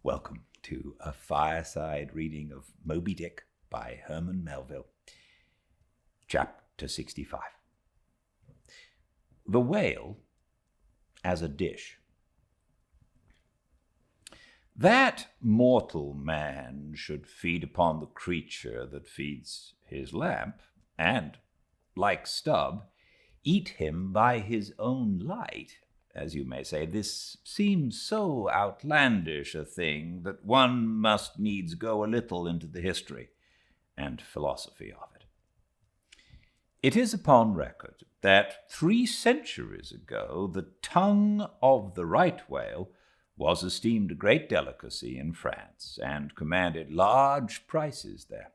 Welcome to a fireside reading of Moby Dick by Herman Melville. Chapter 65. The Whale as a Dish. That mortal man should feed upon the creature that feeds his lamp, and, like Stubb, eat him by his own light, as you may say, this seems so outlandish a thing that one must needs go a little into the history and philosophy of it. It is upon record that 3 centuries ago the tongue of the right whale was esteemed a great delicacy in France and commanded large prices there.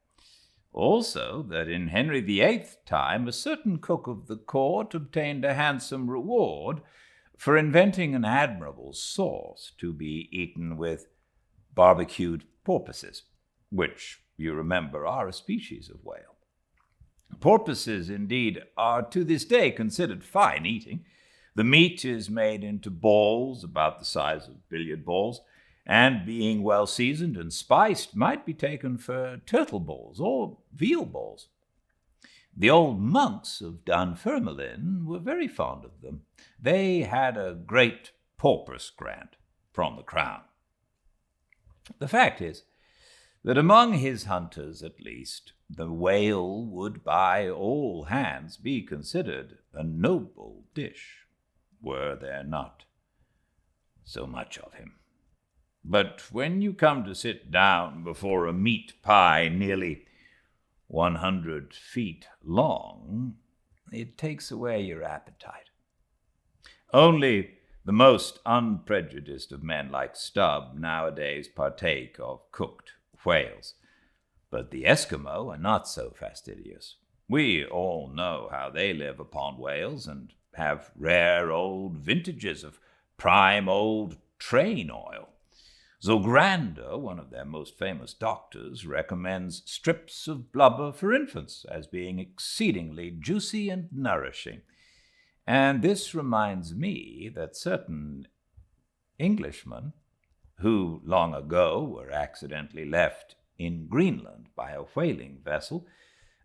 Also, that in Henry VIII's time a certain cook of the court obtained a handsome reward for inventing an admirable sauce to be eaten with barbecued porpoises, which, you remember, are a species of whale. Porpoises, indeed, are to this day considered fine eating. The meat is made into balls about the size of billiard balls, and being well seasoned and spiced, might be taken for turtle balls or veal balls. The old monks of Dunfermline were very fond of them. They had a great porpoise grant from the crown. The fact is that among his hunters, at least, the whale would by all hands be considered a noble dish, were there not so much of him. But when you come to sit down before a meat pie nearly 100 feet long, it takes away your appetite. Only the most unprejudiced of men like Stubb nowadays partake of cooked whales, but the Eskimo are not so fastidious. We all know how they live upon whales and have rare old vintages of prime old train oil. Zogrander, one of their most famous doctors, recommends strips of blubber for infants as being exceedingly juicy and nourishing. And this reminds me that certain Englishmen, who long ago were accidentally left in Greenland by a whaling vessel,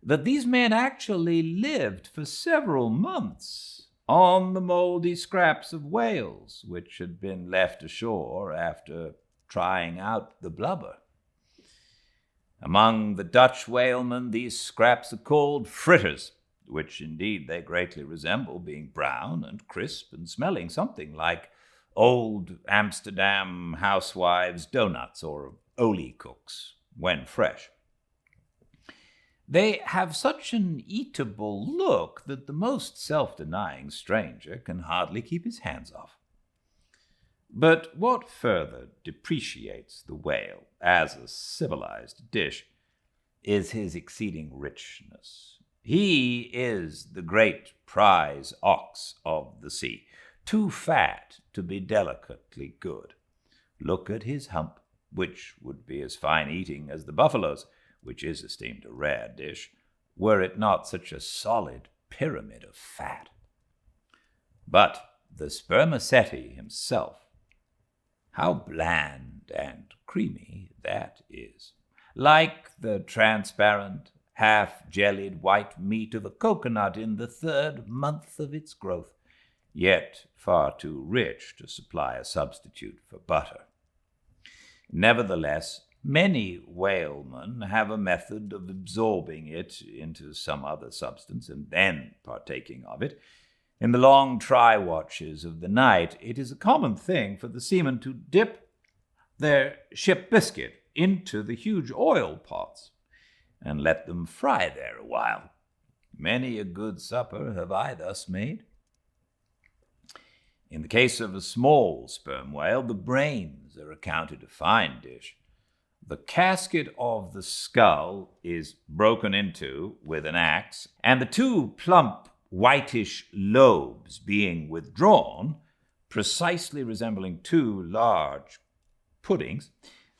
that these men actually lived for several months on the moldy scraps of whales which had been left ashore after trying out the blubber. Among the Dutch whalemen, these scraps are called fritters, which indeed they greatly resemble, being brown and crisp and smelling something like old Amsterdam housewives' donuts or olie-cooks when fresh. They have such an eatable look that the most self-denying stranger can hardly keep his hands off. But what further depreciates the whale as a civilized dish is his exceeding richness. He is the great prize ox of the sea, too fat to be delicately good. Look at his hump, which would be as fine eating as the buffalo's, which is esteemed a rare dish, were it not such a solid pyramid of fat. But the spermaceti himself, how bland and creamy that is, like the transparent, half-jellied white meat of a coconut in the 3rd month of its growth, yet far too rich to supply a substitute for butter. Nevertheless, many whalemen have a method of absorbing it into some other substance and then partaking of it. In the long try-watches of the night, it is a common thing for the seamen to dip their ship biscuit into the huge oil pots and let them fry there a while. Many a good supper have I thus made. In the case of a small sperm whale, the brains are accounted a fine dish. The casket of the skull is broken into with an axe, and the 2 plump whitish lobes being withdrawn, precisely resembling 2 large puddings,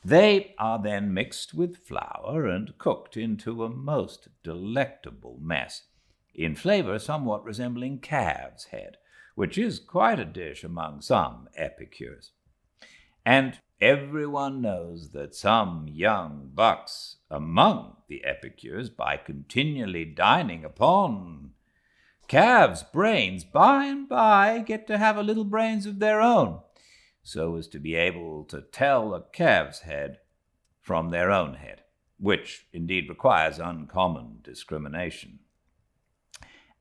they are then mixed with flour and cooked into a most delectable mess, in flavor somewhat resembling calf's head, which is quite a dish among some epicures. And everyone knows that some young bucks among the epicures, by continually dining upon calves' brains, by and by get to have a little brains of their own, so as to be able to tell a calf's head from their own head, which indeed requires uncommon discrimination.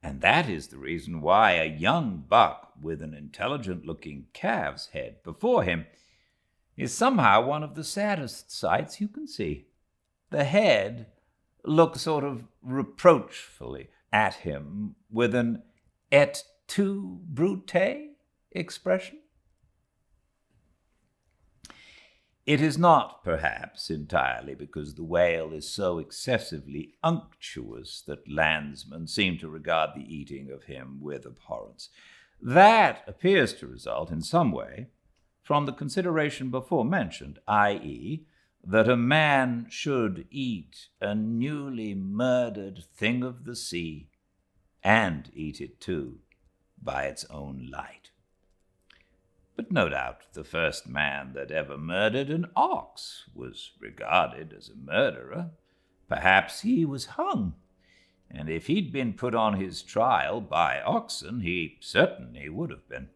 And that is the reason why a young buck with an intelligent-looking calf's head before him is somehow one of the saddest sights you can see. The head looks sort of reproachfully at him with an et tu, Brute expression. It is not, perhaps, entirely because the whale is so excessively unctuous that landsmen seem to regard the eating of him with abhorrence. That appears to result in some way from the consideration before mentioned, i.e., that a man should eat a newly murdered thing of the sea, and eat it too by its own light. But no doubt the first man that ever murdered an ox was regarded as a murderer. Perhaps he was hung, and if he'd been put on his trial by oxen, he certainly would have been.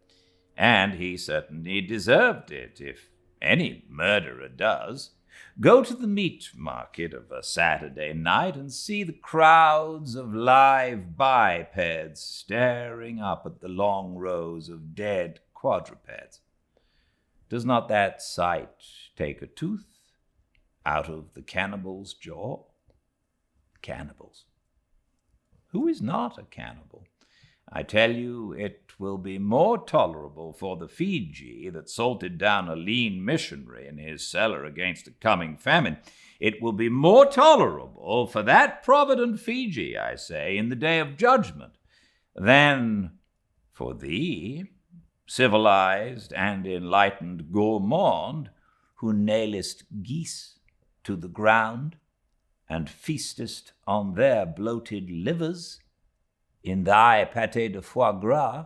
And he certainly deserved it, if any murderer does. Go to the meat market of a Saturday night and see the crowds of live bipeds staring up at the long rows of dead quadrupeds. Does not that sight take a tooth out of the cannibal's jaw? Cannibals. Who is not a cannibal? I tell you, it will be more tolerable for the Fiji that salted down a lean missionary in his cellar against a coming famine. It will be more tolerable for that provident Fiji, I say, in the day of judgment, than for thee, civilized and enlightened gourmand, who nailest geese to the ground and feastest on their bloated livers in thy pâté de foie gras.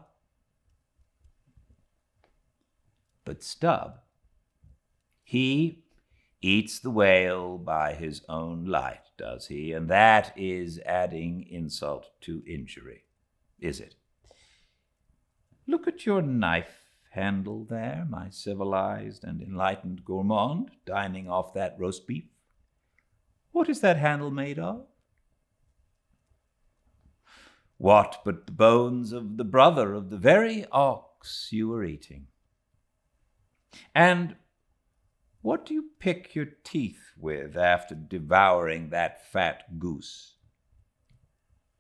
But Stubb, he eats the whale by his own light, does he? And that is adding insult to injury, is it? Look at your knife handle there, my civilized and enlightened gourmand, dining off that roast beef. What is that handle made of? What but the bones of the brother of the very ox you were eating? And what do you pick your teeth with after devouring that fat goose?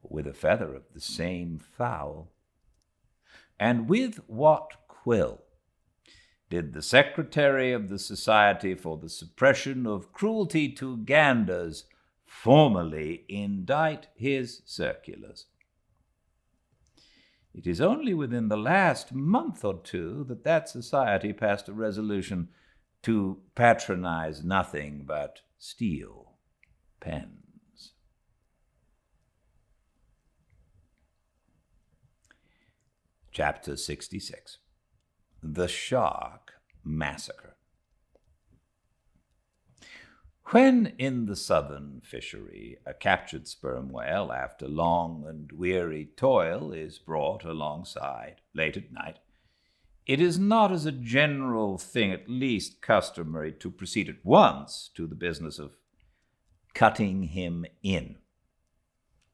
With a feather of the same fowl. And with what quill did the Secretary of the Society for the Suppression of Cruelty to Ganders formally indict his circulars? It is only within the last month or two that that society passed a resolution to patronize nothing but steel pens. Chapter 66. The Shark Massacre. When in the southern fishery a captured sperm whale, after long and weary toil, is brought alongside late at night, it is not as a general thing at least customary to proceed at once to the business of cutting him in.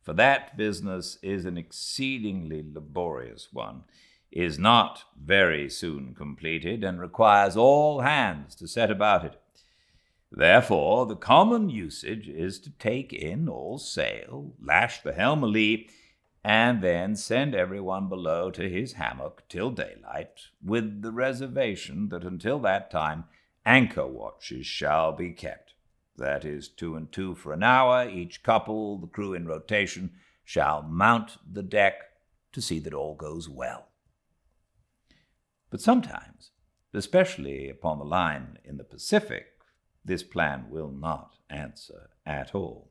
For that business is an exceedingly laborious one, is not very soon completed, and requires all hands to set about it. Therefore, the common usage is to take in all sail, lash the helm a-lee, and then send everyone below to his hammock till daylight, with the reservation that until that time anchor watches shall be kept. That is, 2 and 2 for an hour. Each couple, the crew in rotation, shall mount the deck to see that all goes well. But sometimes, especially upon the line in the Pacific, this plan will not answer at all,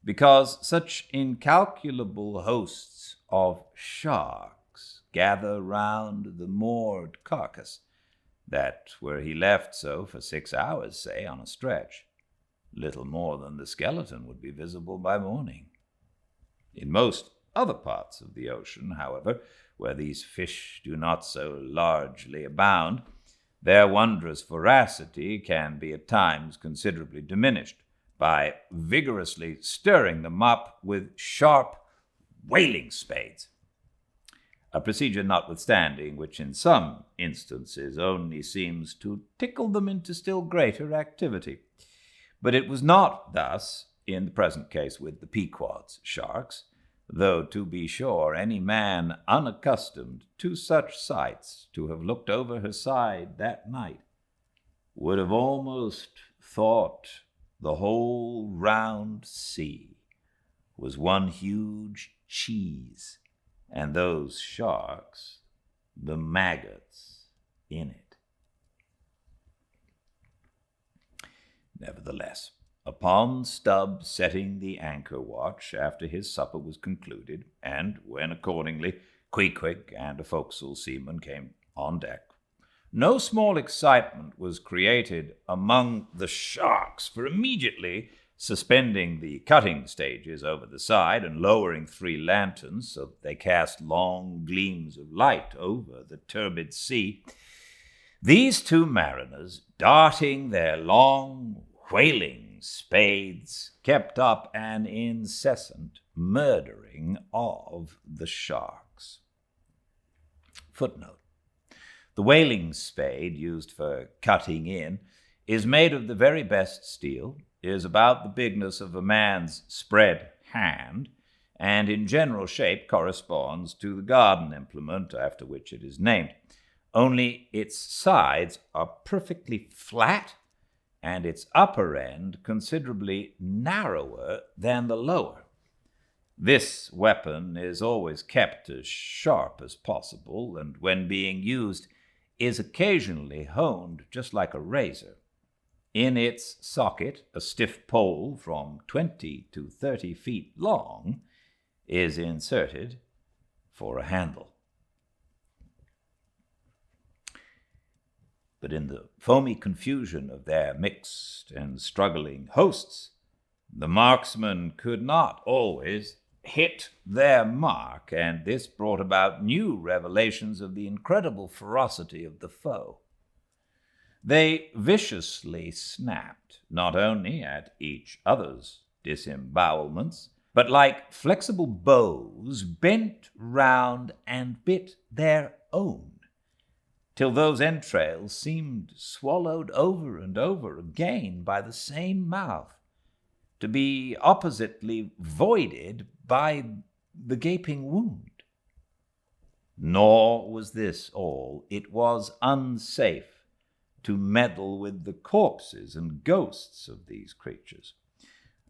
because such incalculable hosts of sharks gather round the moored carcass that were he left so for 6 hours, say, on a stretch, little more than the skeleton would be visible by morning. In most other parts of the ocean, however, where these fish do not so largely abound, their wondrous voracity can be at times considerably diminished by vigorously stirring them up with sharp whaling spades, a procedure notwithstanding which in some instances only seems to tickle them into still greater activity. But it was not thus in the present case with the Pequod's sharks, though, to be sure, any man unaccustomed to such sights to have looked over her side that night would have almost thought the whole round sea was one huge cheese, and those sharks the maggots in it. Nevertheless, upon Stubb setting the anchor watch after his supper was concluded, and when accordingly Queequeg and a forecastle seaman came on deck, no small excitement was created among the sharks, for immediately suspending the cutting stages over the side and lowering 3 lanterns so that they cast long gleams of light over the turbid sea, these 2 mariners, darting their long whaling spades, kept up an incessant murdering of the sharks. Footnote: the whaling spade used for cutting in is made of the very best steel, is about the bigness of a man's spread hand, and in general shape corresponds to the garden implement after which it is named. Only its sides are perfectly flat, and its upper end considerably narrower than the lower. This weapon is always kept as sharp as possible, and when being used is occasionally honed just like a razor. In its socket, a stiff pole from 20 to 30 feet long is inserted for a handle. But in the foamy confusion of their mixed and struggling hosts, the marksmen could not always hit their mark, and this brought about new revelations of the incredible ferocity of the foe. They viciously snapped, not only at each other's disembowelments, but like flexible bows bent round and bit their own, till those entrails seemed swallowed over and over again by the same mouth, to be oppositely voided by the gaping wound. Nor was this all. It was unsafe to meddle with the corpses and ghosts of these creatures.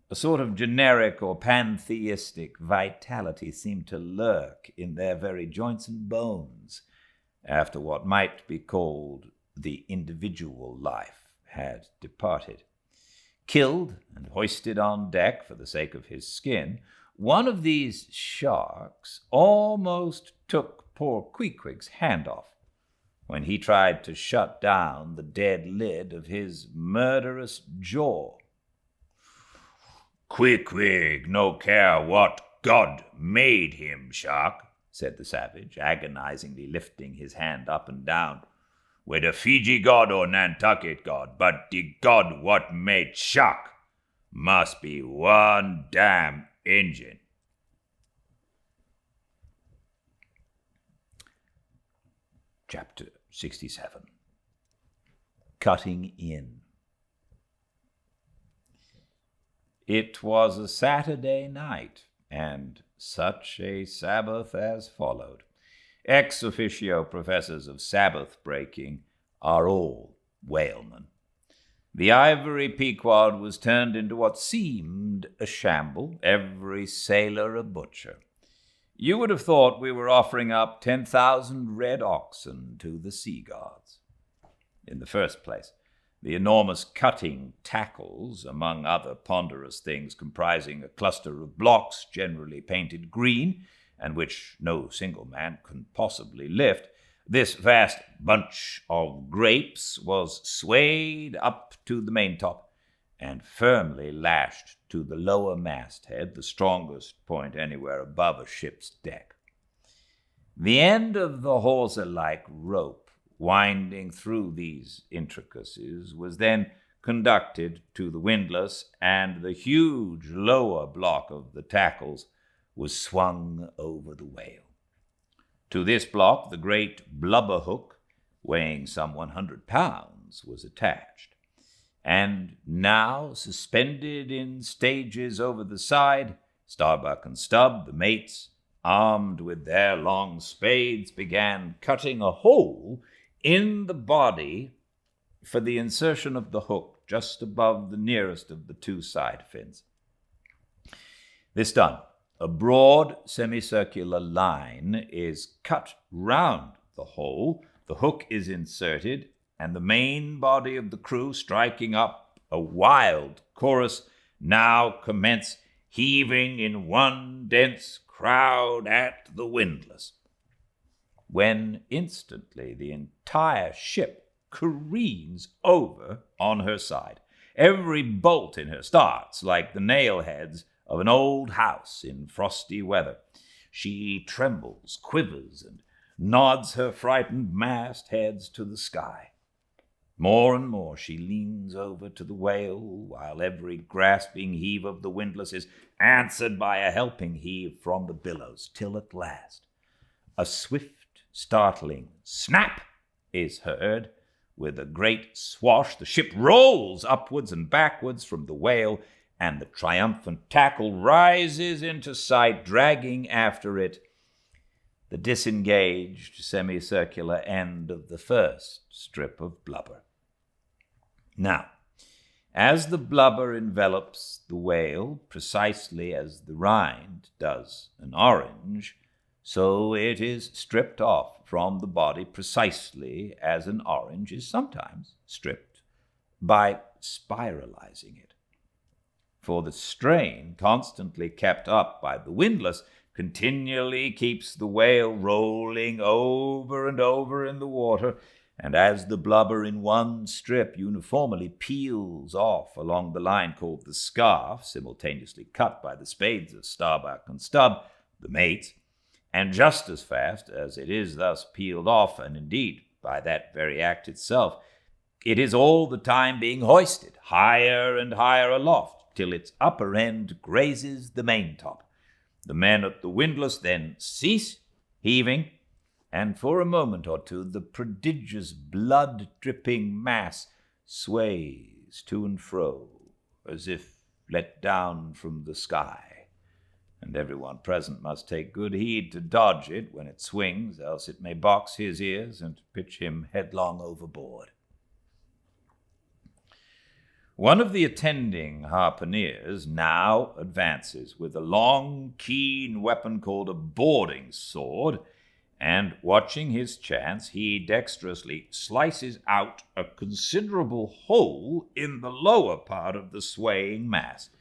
A sort of generic or pantheistic vitality seemed to lurk in their very joints and bones after what might be called the individual life had departed. Killed and hoisted on deck for the sake of his skin, one of these sharks almost took poor Queequeg's hand off when he tried to shut down the dead lid of his murderous jaw. "Queequeg no care what God made him, shark," said the savage, agonizingly lifting his hand up and down. "Whether Fiji god or Nantucket god, but the god what made shark must be one damn Injun." Chapter 67. Cutting in. It was a Saturday night, and such a Sabbath as followed. Ex officio professors of Sabbath breaking are all whalemen. The ivory Pequod was turned into what seemed a shamble, every sailor a butcher. You would have thought we were offering up 10,000 red oxen to the sea gods. In the first place, the enormous cutting tackles, among other ponderous things comprising a cluster of blocks generally painted green, and which no single man can possibly lift, This vast bunch of grapes was swayed up to the maintop and firmly lashed to the lower masthead, the strongest point anywhere above a ship's deck. The end of the hawser-like rope winding through these intricacies was then conducted to the windlass, and the huge lower block of the tackles was swung over the whale. To this block the great blubber hook, weighing some 100 pounds, was attached, and now, suspended in stages over the side, Starbuck and Stubb, the mates, armed with their long spades, began cutting a hole in the body for the insertion of the hook just above the nearest of the two side fins. This done, a broad semicircular line is cut round the hole, the hook is inserted, and the main body of the crew, striking up a wild chorus, now commence heaving in one dense crowd at the windlass, when instantly the entire ship careens over on her side. Every bolt in her starts like the nail heads of an old house in frosty weather. She trembles, quivers, and nods her frightened mastheads to the sky. More and more she leans over to the whale, while every grasping heave of the windlass is answered by a helping heave from the billows, till at last a swift, startling snap is heard. With a great swash, the ship rolls upwards and backwards from the whale, and the triumphant tackle rises into sight, dragging after it the disengaged semicircular end of the first strip of blubber. Now, as the blubber envelops the whale, precisely as the rind does an orange, so it is stripped off from the body precisely as an orange is sometimes stripped by spiralizing it. For the strain constantly kept up by the windlass continually keeps the whale rolling over and over in the water, and as the blubber in one strip uniformly peels off along the line called the scarf, simultaneously cut by the spades of Starbuck and Stubb, the mates, and just as fast as it is thus peeled off, and indeed by that very act itself, it is all the time being hoisted higher and higher aloft, till its upper end grazes the maintop. The men at the windlass then cease heaving, and for a moment or two the prodigious blood-dripping mass sways to and fro, as if let down from the sky, and everyone present must take good heed to dodge it when it swings, else it may box his ears and pitch him headlong overboard. One of the attending harpooneers now advances with a long, keen weapon called a boarding sword, and, watching his chance, he dexterously slices out a considerable hole in the lower part of the swaying mass.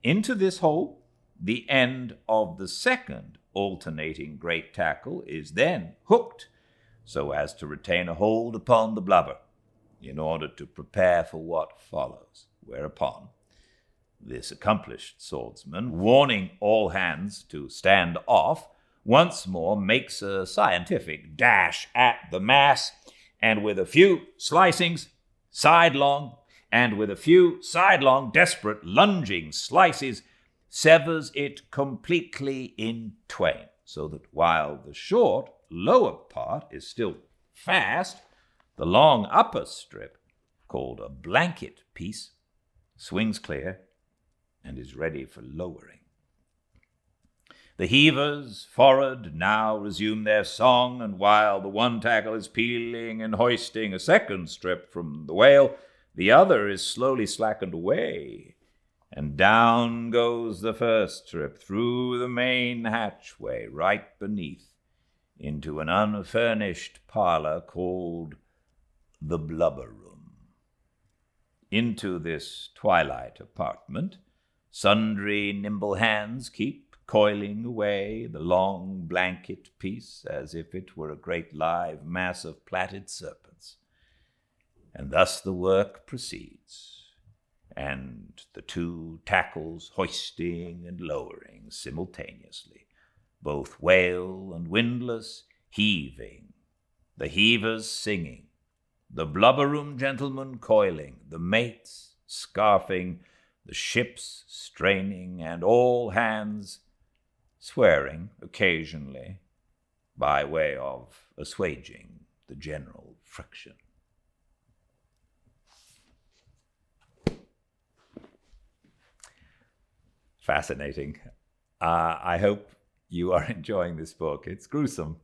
Into this hole, the end of the second alternating great tackle is then hooked, so as to retain a hold upon the blubber, in order to prepare for what follows, whereupon this accomplished swordsman, warning all hands to stand off, once more makes a scientific dash at the mass, and with a few slicings sidelong, and with a few sidelong desperate lunging slices, severs it completely in twain, so that while the short lower part is still fast, the long upper strip, called a blanket piece, swings clear and is ready for lowering. The heavers forward now resume their song, and while the one tackle is peeling and hoisting a second strip from the whale, the other is slowly slackened away, and down goes the first strip through the main hatchway right beneath into an unfurnished parlor called the blubber room. Into this twilight apartment sundry nimble hands keep coiling away the long blanket piece as if it were a great live mass of plaited serpents. And thus the work proceeds, and the two tackles hoisting and lowering simultaneously, both whale and windlass heaving, the heavers singing, the blubber-room gentlemen coiling, the mates scarfing, the ships straining, and all hands swearing occasionally by way of assuaging the general friction. Fascinating. I hope you are enjoying this book. It's gruesome,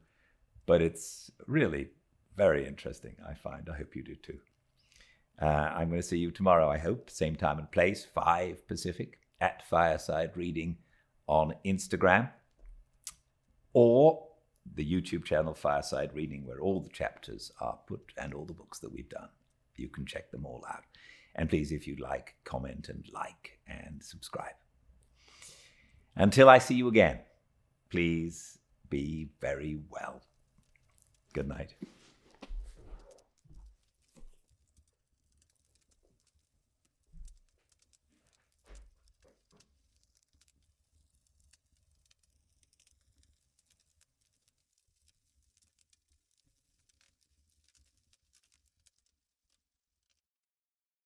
but it's really very interesting, I find. I hope you do too. I'm going to see you tomorrow, I hope, same time and place, 5 Pacific, at Fireside Reading on Instagram, or the YouTube channel Fireside Reading, where all the chapters are put and all the books that we've done. You can check them all out. And please, if you like, comment and like and subscribe. Until I see you again, please be very well. Good night.